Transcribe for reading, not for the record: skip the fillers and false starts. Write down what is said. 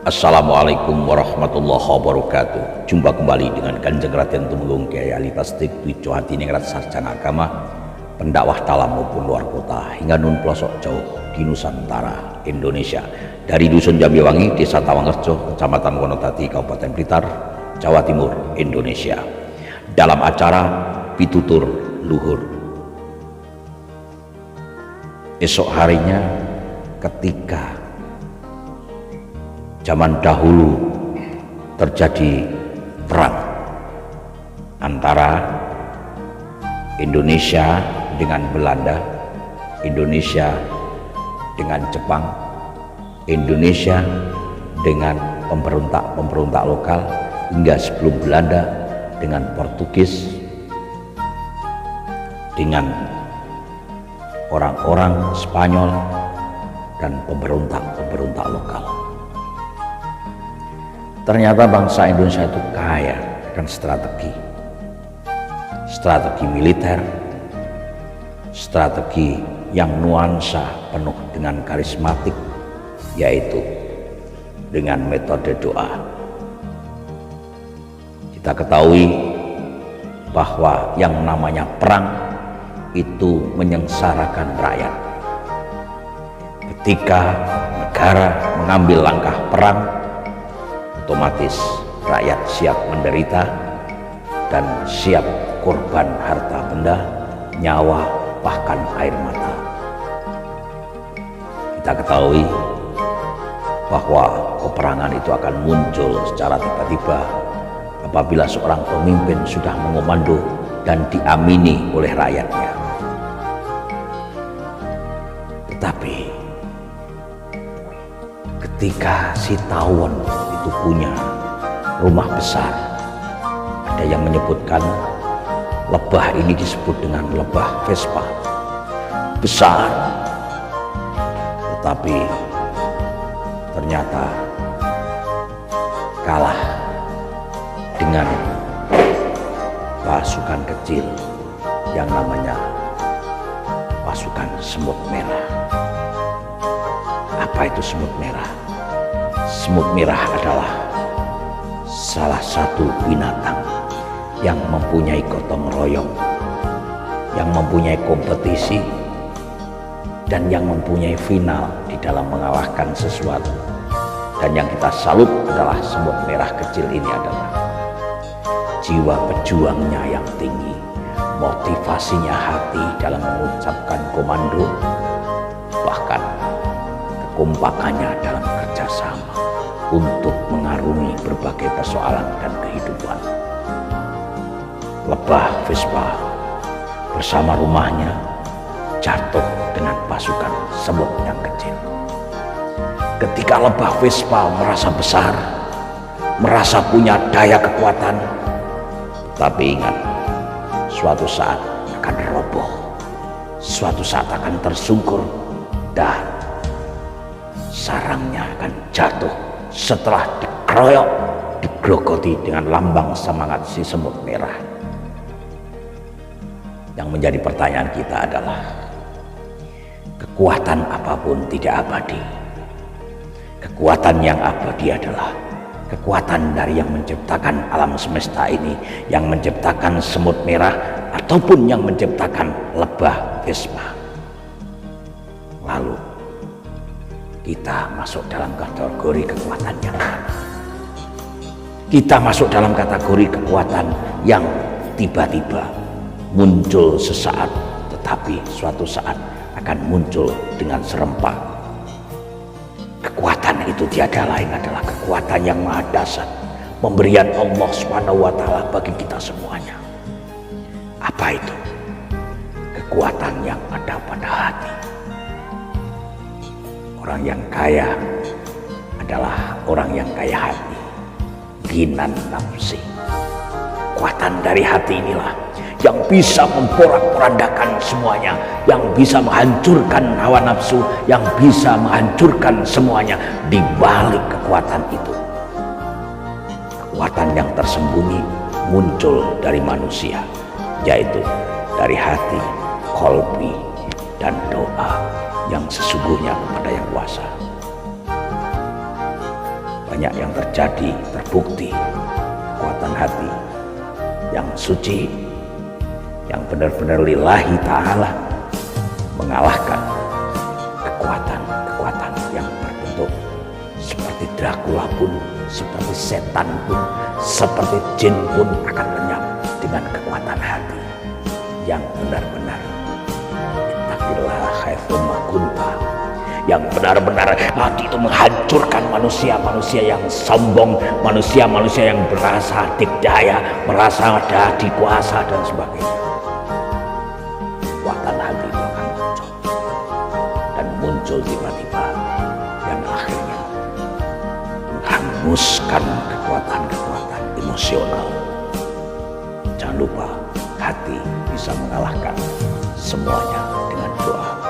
Assalamualaikum warahmatullahi wabarakatuh. Jumpa kembali dengan Kanjeng Raden Tumenggung Kyai Ali Tasdik Wijo Hadiningrat Sarjana Agama, pendakwah dalam maupun luar kota hingga nun pelosok jauh di Nusantara Indonesia, dari Dusun Jambiwangi, Desa Tawangerjo, Kecamatan Wonodadi, Kabupaten Blitar, Jawa Timur, Indonesia, dalam acara Pitutur Luhur. Esok harinya, ketika zaman dahulu terjadi perang antara Indonesia dengan Belanda, Indonesia dengan Jepang, Indonesia dengan pemberontak-pemberontak lokal, hingga sebelum Belanda dengan Portugis, dengan orang-orang Spanyol dan pemberontak-pemberontak lokal. Ternyata bangsa Indonesia itu kaya dan strategi militer, strategi yang nuansa penuh dengan karismatik, yaitu dengan metode doa. Kita ketahui bahwa yang namanya perang itu menyengsarakan rakyat. Ketika negara mengambil langkah perang, otomatis rakyat siap menderita dan siap korban harta benda, nyawa, bahkan air mata. Kita ketahui bahwa peperangan itu akan muncul secara tiba-tiba apabila seorang pemimpin sudah mengomando dan diamini oleh rakyatnya. Tetapi ketika si tawon itu punya rumah besar, ada yang menyebutkan lebah ini disebut dengan lebah Vespa, besar, tetapi ternyata kalah dengan pasukan kecil yang namanya pasukan semut merah. Apa itu semut merah? Semut merah adalah salah satu binatang yang mempunyai gotong royong, yang mempunyai kompetisi, dan yang mempunyai final di dalam mengalahkan sesuatu. Dan yang kita salut adalah semut merah kecil ini adalah jiwa pejuangnya yang tinggi, motivasinya hati dalam mengucapkan komando, bahkan kekompakannya dalam kerjasama untuk mengarungi berbagai persoalan dan kehidupan. Lebah Vespa bersama rumahnya jatuh dengan pasukan semut yang kecil. Ketika lebah Vespa merasa besar, merasa punya daya kekuatan, tapi ingat, suatu saat akan roboh, suatu saat akan tersungkur, dan sarangnya akan jatuh setelah dikeroyok, digrogoti dengan lambang semangat si semut merah. Yang menjadi pertanyaan kita adalah, kekuatan apapun tidak abadi. Kekuatan yang abadi adalah kekuatan dari yang menciptakan alam semesta ini, yang menciptakan semut merah ataupun yang menciptakan lebah Vespa. Lalu kita masuk dalam kategori kekuatan yang mana? Kita masuk dalam kategori kekuatan yang tiba-tiba muncul sesaat, tetapi suatu saat akan muncul dengan serempak. Kekuatan itu tiada lain adalah kekuatan yang maha dahsyat, pemberian Allah Subhanahu wa Ta'ala bagi kita semuanya. Apa itu? Kekuatan yang ada pada hati. Orang yang kaya adalah orang yang kaya hati, ginan nafsi. Kekuatan dari hati inilah yang bisa memporak-porandakan semuanya, yang bisa menghancurkan hawa nafsu, yang bisa menghancurkan semuanya. Di balik kekuatan itu, kekuatan yang tersembunyi muncul dari manusia, yaitu dari hati, kolbi, dan doa yang sesungguhnya kepada Yang Kuasa. banyak yang terjadi, terbukti kekuatan hati yang suci, yang benar-benar lillahi ta'ala mengalahkan kekuatan-kekuatan yang berbentuk seperti Dracula pun, seperti setan pun, seperti jin pun akan lenyap dengan kekuatan hati yang benar-benar ittaqillah haitsuma kunta, yang benar-benar hati itu menghancurkan manusia-manusia yang sombong, manusia-manusia yang merasa dikdaya, merasa ada dikuasa dan sebagainya. Kekuatan hati itu akan muncul dan muncul tiba-tiba dan akhirnya menghanguskan kekuatan-kekuatan emosional. Jangan lupa, hati bisa mengalahkan semuanya dengan doa.